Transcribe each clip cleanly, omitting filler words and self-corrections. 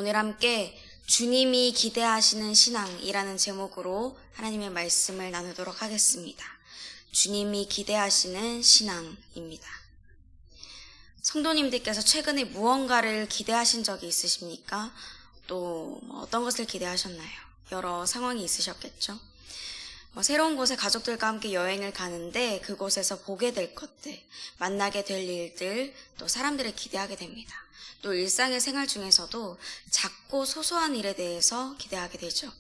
오늘 함께 주님이 기대하시는 신앙이라는 제목으로 하나님의 말씀을 나누도록 하겠습니다. 주님이 기대하시는 신앙입니다. 성도님들께서 최근에 무언가를 기대하신 적이 있으십니까? 또 어떤 것을 기대하셨나요? 여러 상황이 있으셨겠죠? 새로운 곳에 가족들과 함께 여행을 가는데 그곳에서 보게 될 것들, 만나게 될 일들, 또 사람들을 기대하게 됩니다. 또 일상의 생활 중에서도 작고 소소한 일에 대해서 기대하게 되죠.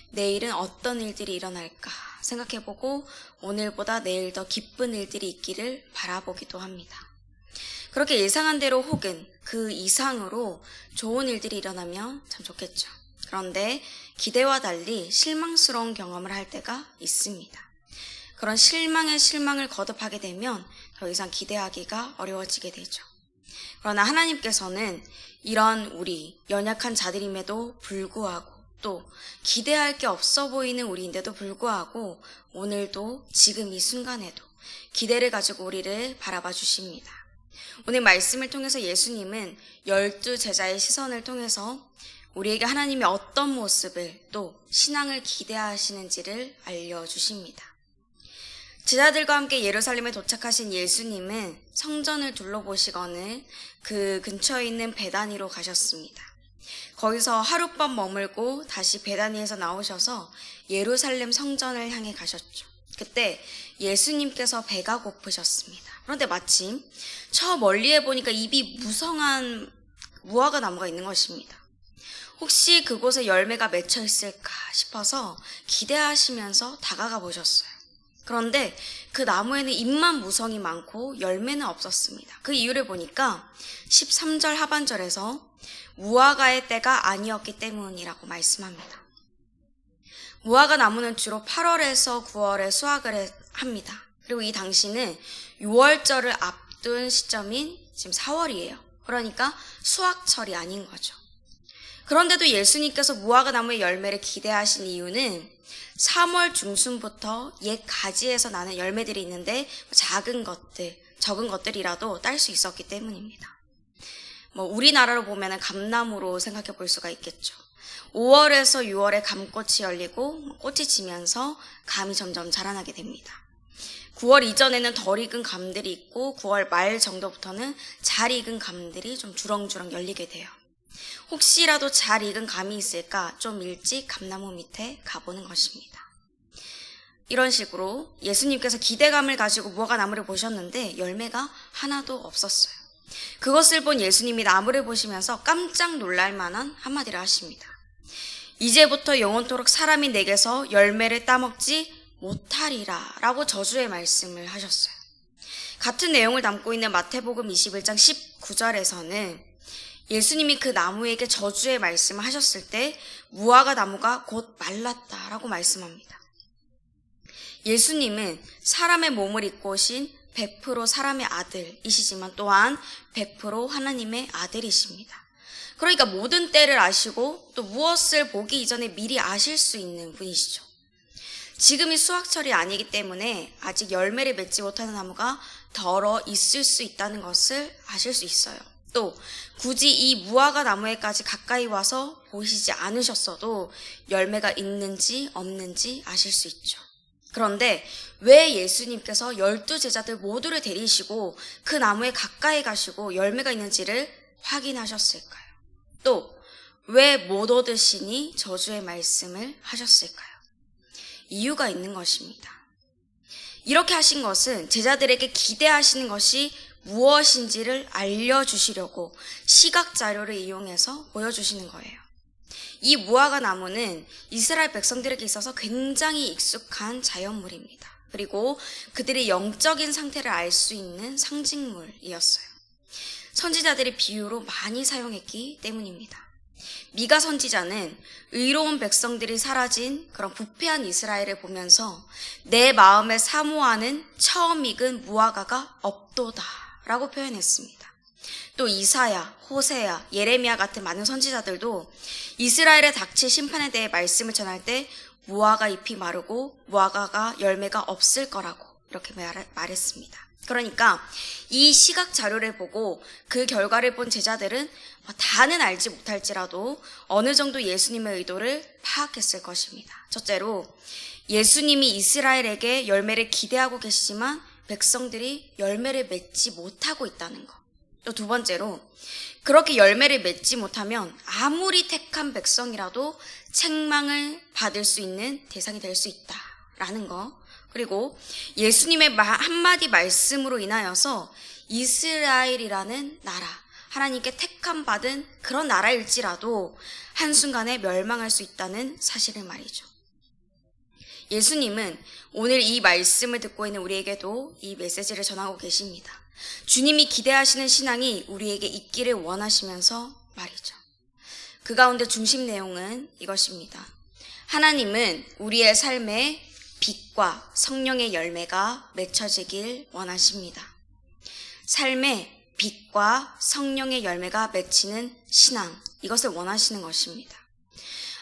내일은 어떤 일들이 일어날까 생각해보고 오늘보다 내일 더 기쁜 일들이 있기를 바라보기도 합니다. 그렇게 예상한 대로 혹은 그 이상으로 좋은 일들이 일어나면 참 좋겠죠. 그런데 기대와 달리 실망스러운 경험을 할 때가 있습니다. 그런 실망을 거듭하게 되면 더 이상 기대하기가 어려워지게 되죠. 그러나 하나님께서는 이런 우리 연약한 자들임에도 불구하고 또 기대할 게 없어 보이는 우리인데도 불구하고 오늘도 지금 이 순간에도 기대를 가지고 우리를 바라봐 주십니다. 오늘 말씀을 통해서 예수님은 12 제자의 시선을 통해서 우리에게 하나님이 어떤 모습을 또 신앙을 기대하시는지를 알려주십니다. 제자들과 함께 예루살렘에 도착하신 예수님은 성전을 둘러보시거늘 그 근처에 있는 베다니로 가셨습니다. 거기서 하룻밤 머물고 다시 베다니에서 나오셔서 예루살렘 성전을 향해 가셨죠. 그때 예수님께서 배가 고프셨습니다. 그런데 마침 저 멀리에 보니까 입이 무성한 무화과 나무가 있는 것입니다. 혹시 그곳에 열매가 맺혀 있을까 싶어서 기대하시면서 다가가 보셨어요. 그런데 그 나무에는 잎만 무성이 많고 열매는 없었습니다. 그 이유를 보니까 13절 하반절에서 무화과의 때가 아니었기 때문이라고 말씀합니다. 무화과 나무는 주로 8월에서 9월에 수확을 합니다. 그리고 이 당시는 6월절을 앞둔 시점인 지금 4월이에요. 그러니까 수확철이 아닌 거죠. 그런데도 예수님께서 무화과 나무의 열매를 기대하신 이유는 3월 중순부터 옛 가지에서 나는 열매들이 있는데 작은 것들, 적은 것들이라도 딸 수 있었기 때문입니다. 우리나라로 보면 감나무로 생각해 볼 수가 있겠죠. 5월에서 6월에 감꽃이 열리고 꽃이 지면서 감이 점점 자라나게 됩니다. 9월 이전에는 덜 익은 감들이 있고 9월 말 정도부터는 잘 익은 감들이 좀 주렁주렁 열리게 돼요. 혹시라도 잘 익은 감이 있을까 좀 일찍 감나무 밑에 가보는 것입니다. 이런 식으로 예수님께서 기대감을 가지고 무화과 나무를 보셨는데 열매가 하나도 없었어요. 그것을 본 예수님이 나무를 보시면서 깜짝 놀랄 만한 한마디를 하십니다. 이제부터 영원토록 사람이 내게서 열매를 따먹지 못하리라 라고 저주의 말씀을 하셨어요. 같은 내용을 담고 있는 마태복음 21장 19절에서는 예수님이 그 나무에게 저주의 말씀을 하셨을 때 무화과 나무가 곧 말랐다라고 말씀합니다. 예수님은 사람의 몸을 입고 오신 100% 사람의 아들이시지만 또한 100% 하나님의 아들이십니다. 그러니까 모든 때를 아시고 또 무엇을 보기 이전에 미리 아실 수 있는 분이시죠. 지금이 수확철이 아니기 때문에 아직 열매를 맺지 못하는 나무가 덜어 있을 수 있다는 것을 아실 수 있어요. 또 굳이 이 무화과 나무에까지 가까이 와서 보시지 않으셨어도 열매가 있는지 없는지 아실 수 있죠. 그런데 왜 예수님께서 12 제자들 모두를 데리시고 그 나무에 가까이 가시고 열매가 있는지를 확인하셨을까요? 또 왜 못 얻으시니 저주의 말씀을 하셨을까요? 이유가 있는 것입니다. 이렇게 하신 것은 제자들에게 기대하시는 것이 무엇인지를 알려주시려고 시각자료를 이용해서 보여주시는 거예요. 이 무화과 나무는 이스라엘 백성들에게 있어서 굉장히 익숙한 자연물입니다. 그리고 그들의 영적인 상태를 알 수 있는 상징물이었어요. 선지자들의 비유로 많이 사용했기 때문입니다. 미가 선지자는 의로운 백성들이 사라진 그런 부패한 이스라엘을 보면서 내 마음에 사모하는 처음 익은 무화과가 없도다 라고 표현했습니다. 또 이사야, 호세야, 예레미야 같은 많은 선지자들도 이스라엘의 닥칠 심판에 대해 말씀을 전할 때 무화과 잎이 마르고 무화과가 열매가 없을 거라고 이렇게 말했습니다. 그러니까 이 시각 자료를 보고 그 결과를 본 제자들은 다는 알지 못할지라도 어느 정도 예수님의 의도를 파악했을 것입니다. 첫째로 예수님이 이스라엘에게 열매를 기대하고 계시지만 백성들이 열매를 맺지 못하고 있다는 것. 또 두 번째로 그렇게 열매를 맺지 못하면 아무리 택한 백성이라도 책망을 받을 수 있는 대상이 될 수 있다라는 거. 그리고 예수님의 한마디 말씀으로 인하여서 이스라엘이라는 나라, 하나님께 택함 받은 그런 나라일지라도 한순간에 멸망할 수 있다는 사실을 말이죠. 예수님은 오늘 이 말씀을 듣고 있는 우리에게도 이 메시지를 전하고 계십니다. 주님이 기대하시는 신앙이 우리에게 있기를 원하시면서 말이죠. 그 가운데 중심 내용은 이것입니다. 하나님은 우리의 삶에 빛과 성령의 열매가 맺혀지길 원하십니다. 삶에 빛과 성령의 열매가 맺히는 신앙, 이것을 원하시는 것입니다.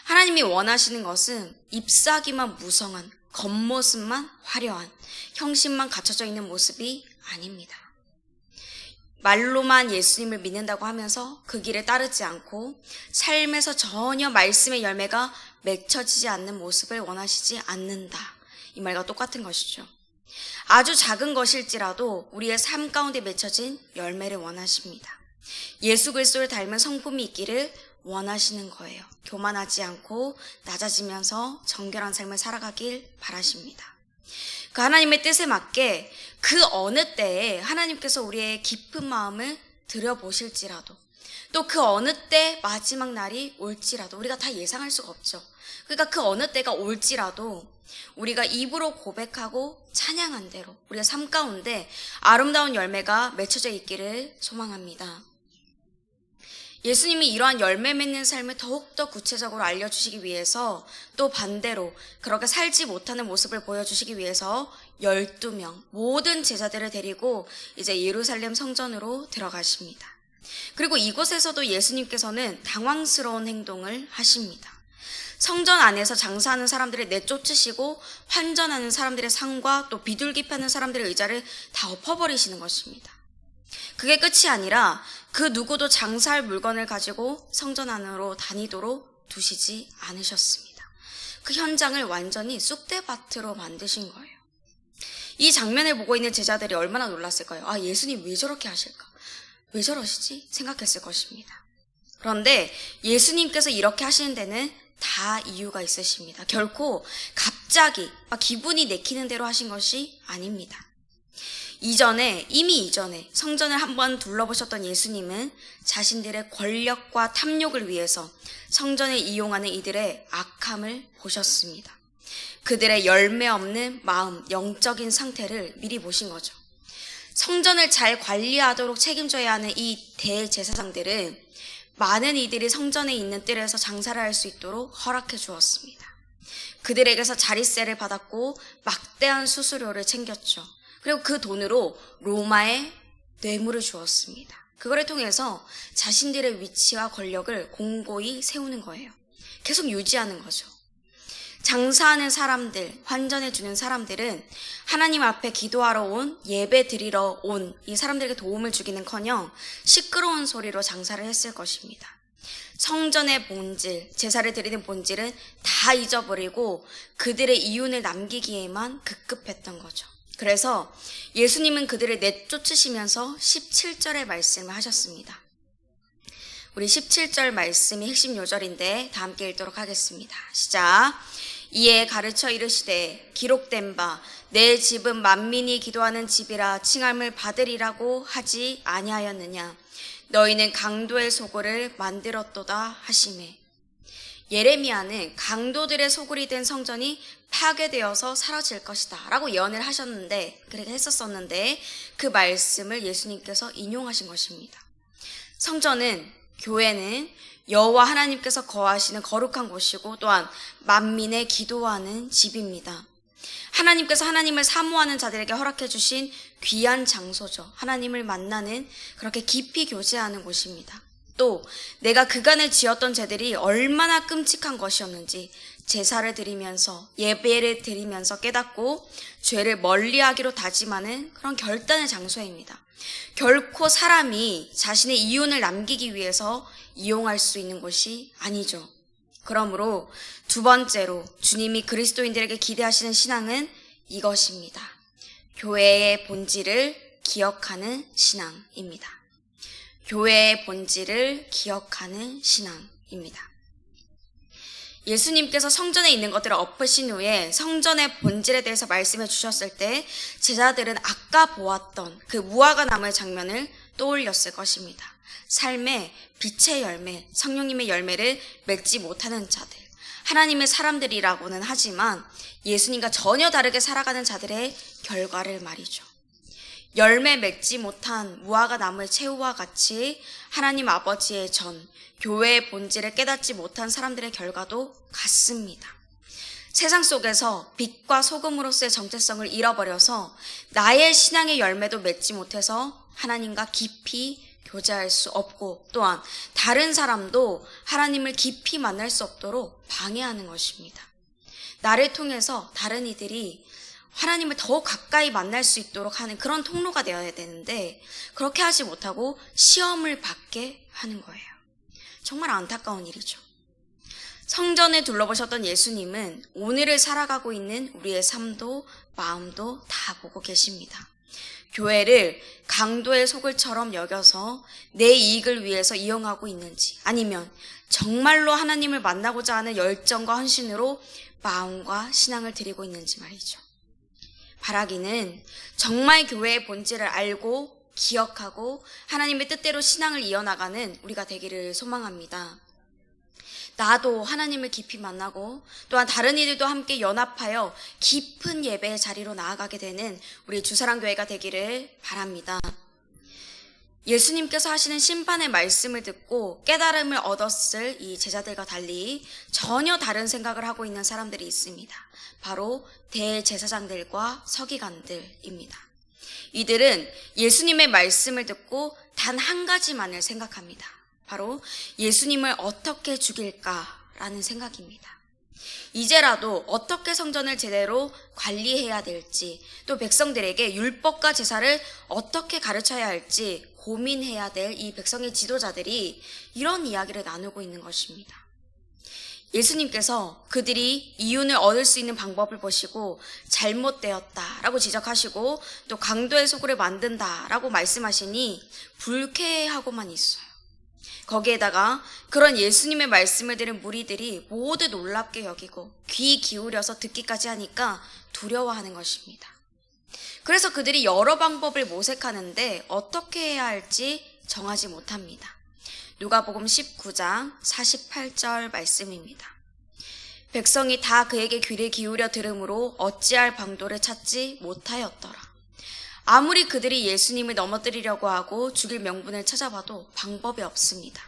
하나님이 원하시는 것은 잎사귀만 무성한, 겉모습만 화려한, 형식만 갖춰져 있는 모습이 아닙니다. 말로만 예수님을 믿는다고 하면서 그 길을 따르지 않고 삶에서 전혀 말씀의 열매가 맺혀지지 않는 모습을 원하시지 않는다. 이 말과 똑같은 것이죠. 아주 작은 것일지라도 우리의 삶 가운데 맺혀진 열매를 원하십니다. 예수 그리스도를 닮은 성품이 있기를 원하시는 거예요. 교만하지 않고 낮아지면서 정결한 삶을 살아가길 바라십니다. 그 하나님의 뜻에 맞게 그 어느 때에 하나님께서 우리의 깊은 마음을 들여보실지라도 또 그 어느 때 마지막 날이 올지라도 우리가 다 예상할 수가 없죠. 그러니까 그 어느 때가 올지라도 우리가 입으로 고백하고 찬양한 대로 우리의 삶 가운데 아름다운 열매가 맺혀져 있기를 소망합니다. 예수님이 이러한 열매 맺는 삶을 더욱더 구체적으로 알려주시기 위해서 또 반대로 그렇게 살지 못하는 모습을 보여주시기 위해서 12명 모든 제자들을 데리고 이제 예루살렘 성전으로 들어가십니다. 그리고 이곳에서도 예수님께서는 당황스러운 행동을 하십니다. 성전 안에서 장사하는 사람들을 내쫓으시고 환전하는 사람들의 상과 또 비둘기 파는 사람들의 의자를 다 엎어버리시는 것입니다. 그게 끝이 아니라 그 누구도 장사할 물건을 가지고 성전 안으로 다니도록 두시지 않으셨습니다. 그 현장을 완전히 쑥대밭으로 만드신 거예요. 이 장면을 보고 있는 제자들이 얼마나 놀랐을까요? 아, 예수님 왜 저렇게 하실까? 왜 저러시지? 생각했을 것입니다. 그런데 예수님께서 이렇게 하시는 데는 다 이유가 있으십니다. 결코 갑자기 기분이 내키는 대로 하신 것이 아닙니다. 이미 이전에 성전을 한번 둘러보셨던 예수님은 자신들의 권력과 탐욕을 위해서 성전을 이용하는 이들의 악함을 보셨습니다. 그들의 열매 없는 마음, 영적인 상태를 미리 보신 거죠. 성전을 잘 관리하도록 책임져야 하는 이 대제사장들은 많은 이들이 성전에 있는 뜰에서 장사를 할 수 있도록 허락해 주었습니다. 그들에게서 자릿세를 받았고 막대한 수수료를 챙겼죠. 그리고 그 돈으로 로마에 뇌물을 주었습니다. 그거를 통해서 자신들의 위치와 권력을 공고히 세우는 거예요. 계속 유지하는 거죠. 장사하는 사람들, 환전해 주는 사람들은 하나님 앞에 기도하러 온, 예배 드리러 온 이 사람들에게 도움을 주기는커녕 시끄러운 소리로 장사를 했을 것입니다. 성전의 본질, 제사를 드리는 본질은 다 잊어버리고 그들의 이윤을 남기기에만 급급했던 거죠. 그래서 예수님은 그들을 내쫓으시면서 17절의 말씀을 하셨습니다. 우리 17절 말씀이 핵심 요절인데 다 함께 읽도록 하겠습니다. 시작. 이에 가르쳐 이르시되 기록된 바 내 집은 만민이 기도하는 집이라 칭함을 받으리라고 하지 아니하였느냐. 너희는 강도의 소굴을 만들었도다 하시매. 예레미야는 강도들의 소굴이 된 성전이 파괴되어서 사라질 것이다 라고 예언을 하셨는데, 그렇게 했었었는데 그 말씀을 예수님께서 인용하신 것입니다. 성전은, 교회는 여호와 하나님께서 거하시는 거룩한 곳이고 또한 만민의 기도하는 집입니다. 하나님께서 하나님을 사모하는 자들에게 허락해 주신 귀한 장소죠. 하나님을 만나는, 그렇게 깊이 교제하는 곳입니다. 또 내가 그간에 지었던 죄들이 얼마나 끔찍한 것이었는지 제사를 드리면서 예배를 드리면서 깨닫고 죄를 멀리하기로 다짐하는 그런 결단의 장소입니다. 결코 사람이 자신의 이윤을 남기기 위해서 이용할 수 있는 곳이 아니죠. 그러므로 두 번째로 주님이 그리스도인들에게 기대하시는 신앙은 이것입니다. 교회의 본질을 기억하는 신앙입니다. 교회의 본질을 기억하는 신앙입니다. 예수님께서 성전에 있는 것들을 엎으신 후에 성전의 본질에 대해서 말씀해 주셨을 때 제자들은 아까 보았던 그 무화과 나무의 장면을 떠올렸을 것입니다. 삶의 빛의 열매, 성령님의 열매를 맺지 못하는 자들, 하나님의 사람들이라고는 하지만 예수님과 전혀 다르게 살아가는 자들의 결과를 말이죠. 열매 맺지 못한 무화과 나무의 최후와 같이 하나님 아버지의 전, 교회의 본질을 깨닫지 못한 사람들의 결과도 같습니다. 세상 속에서 빛과 소금으로서의 정체성을 잃어버려서 나의 신앙의 열매도 맺지 못해서 하나님과 깊이 교제할 수 없고 또한 다른 사람도 하나님을 깊이 만날 수 없도록 방해하는 것입니다. 나를 통해서 다른 이들이 하나님을 더 가까이 만날 수 있도록 하는 그런 통로가 되어야 되는데 그렇게 하지 못하고 시험을 받게 하는 거예요. 정말 안타까운 일이죠. 성전을 둘러보셨던 예수님은 오늘을 살아가고 있는 우리의 삶도 마음도 다 보고 계십니다. 교회를 강도의 소굴처럼 여겨서 내 이익을 위해서 이용하고 있는지 아니면 정말로 하나님을 만나고자 하는 열정과 헌신으로 마음과 신앙을 드리고 있는지 말이죠. 바라기는 정말 교회의 본질을 알고 기억하고 하나님의 뜻대로 신앙을 이어나가는 우리가 되기를 소망합니다. 나도 하나님을 깊이 만나고 또한 다른 이들도 함께 연합하여 깊은 예배의 자리로 나아가게 되는 우리 주사랑교회가 되기를 바랍니다. 예수님께서 하시는 심판의 말씀을 듣고 깨달음을 얻었을 이 제자들과 달리 전혀 다른 생각을 하고 있는 사람들이 있습니다. 바로 대제사장들과 서기관들입니다. 이들은 예수님의 말씀을 듣고 단 한 가지만을 생각합니다. 바로 예수님을 어떻게 죽일까라는 생각입니다. 이제라도 어떻게 성전을 제대로 관리해야 될지 또 백성들에게 율법과 제사를 어떻게 가르쳐야 할지 고민해야 될 이 백성의 지도자들이 이런 이야기를 나누고 있는 것입니다. 예수님께서 그들이 이윤을 얻을 수 있는 방법을 보시고 잘못되었다라고 지적하시고 또 강도의 소굴을 만든다라고 말씀하시니 불쾌해하고만 있어요. 거기에다가 그런 예수님의 말씀을 들은 무리들이 모두 놀랍게 여기고 귀 기울여서 듣기까지 하니까 두려워하는 것입니다. 그래서 그들이 여러 방법을 모색하는데 어떻게 해야 할지 정하지 못합니다. 누가복음 19장 48절 말씀입니다. 백성이 다 그에게 귀를 기울여 들으므로 어찌할 방도를 찾지 못하였더라. 아무리 그들이 예수님을 넘어뜨리려고 하고 죽일 명분을 찾아봐도 방법이 없습니다.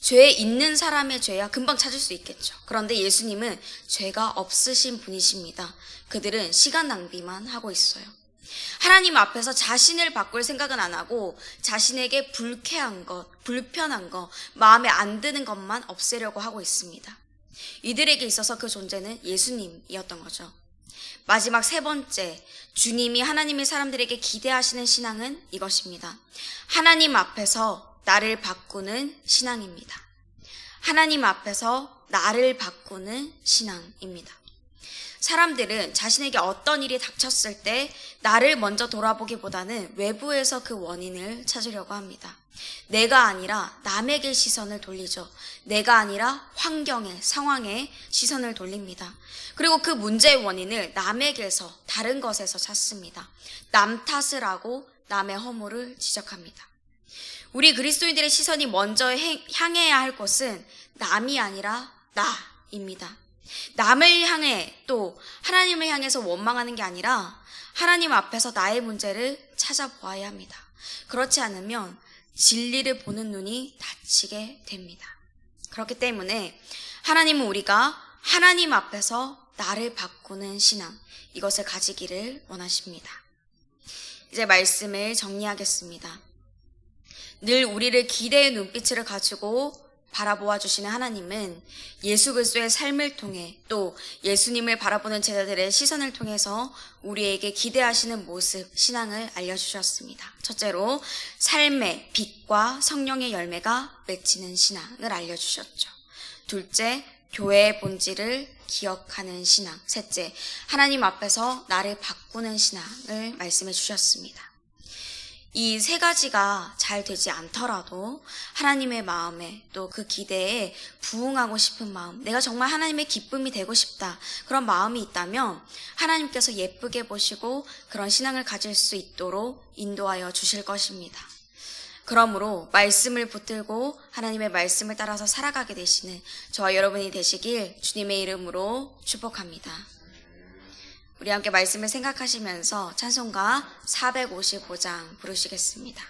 죄 있는 사람의 죄야 금방 찾을 수 있겠죠. 그런데 예수님은 죄가 없으신 분이십니다. 그들은 시간 낭비만 하고 있어요. 하나님 앞에서 자신을 바꿀 생각은 안 하고 자신에게 불쾌한 것, 불편한 것, 마음에 안 드는 것만 없애려고 하고 있습니다. 이들에게 있어서 그 존재는 예수님이었던 거죠. 마지막 세 번째, 주님이 하나님의 사람들에게 기대하시는 신앙은 이것입니다. 하나님 앞에서 나를 바꾸는 신앙입니다. 하나님 앞에서 나를 바꾸는 신앙입니다. 사람들은 자신에게 어떤 일이 닥쳤을 때 나를 먼저 돌아보기보다는 외부에서 그 원인을 찾으려고 합니다. 내가 아니라 남에게 시선을 돌리죠. 내가 아니라 환경에, 상황에 시선을 돌립니다. 그리고 그 문제의 원인을 남에게서, 다른 것에서 찾습니다. 남 탓을 하고 남의 허물을 지적합니다. 우리 그리스도인들의 시선이 먼저 향해야 할 곳은 남이 아니라 나입니다. 남을 향해 또 하나님을 향해서 원망하는 게 아니라 하나님 앞에서 나의 문제를 찾아보아야 합니다. 그렇지 않으면 진리를 보는 눈이 닫히게 됩니다. 그렇기 때문에 하나님은 우리가 하나님 앞에서 나를 바꾸는 신앙, 이것을 가지기를 원하십니다. 이제 말씀을 정리하겠습니다. 늘 우리를 기대의 눈빛을 가지고 바라보아 주시는 하나님은 예수 그리스도의 삶을 통해 또 예수님을 바라보는 제자들의 시선을 통해서 우리에게 기대하시는 모습, 신앙을 알려주셨습니다. 첫째로 삶의 빛과 성령의 열매가 맺히는 신앙을 알려주셨죠. 둘째, 교회의 본질을 기억하는 신앙. 셋째, 하나님 앞에서 나를 바꾸는 신앙을 말씀해 주셨습니다. 이 세 가지가 잘 되지 않더라도 하나님의 마음에 또 그 기대에 부응하고 싶은 마음, 내가 정말 하나님의 기쁨이 되고 싶다, 그런 마음이 있다면 하나님께서 예쁘게 보시고 그런 신앙을 가질 수 있도록 인도하여 주실 것입니다. 그러므로 말씀을 붙들고 하나님의 말씀을 따라서 살아가게 되시는 저와 여러분이 되시길 주님의 이름으로 축복합니다. 우리 함께 말씀을 생각하시면서 찬송가 455장 부르시겠습니다.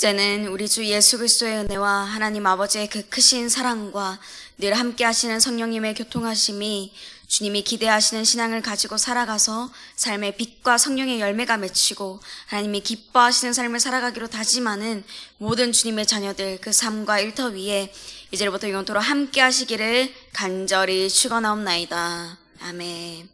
이제는 우리 주 예수 그리스도의 은혜와 하나님 아버지의 그 크신 사랑과 늘 함께 하시는 성령님의 교통하심이 주님이 기대하시는 신앙을 가지고 살아가서 삶의 빛과 성령의 열매가 맺히고 하나님이 기뻐하시는 삶을 살아가기로 다짐하는 모든 주님의 자녀들 그 삶과 일터 위에 이제부터 영원토록 함께 하시기를 간절히 축원하옵나이다. 아멘.